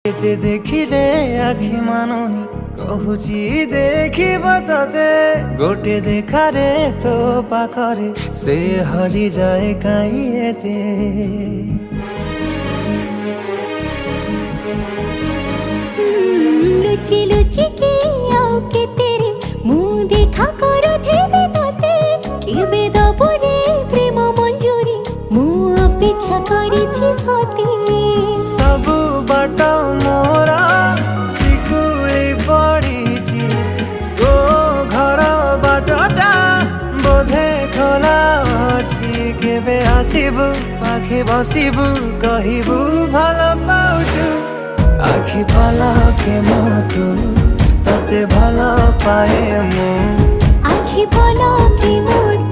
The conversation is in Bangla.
এতে দেখিলে আখি মানুনি কহুচি দেখিব ততে গোটে দেখারে তো পাখরে সে হজি যায় কাই এতে লুচি লুচি কি আও কেতেরে মু দেখা করুথিবি ততে কেবে দবরে প্রেম মঞ্জুরি মু অপেক্ষা করিছি সতে सबु बाट मोरा सिकुड़ी पड़ीची तो घर बाटटा बोधे खोला अछि केबे आसिबु पाखे बसिबु कहिबु भल पाउछु आखि पलके मोतु तते भल पाए मु आखि पलके मोतु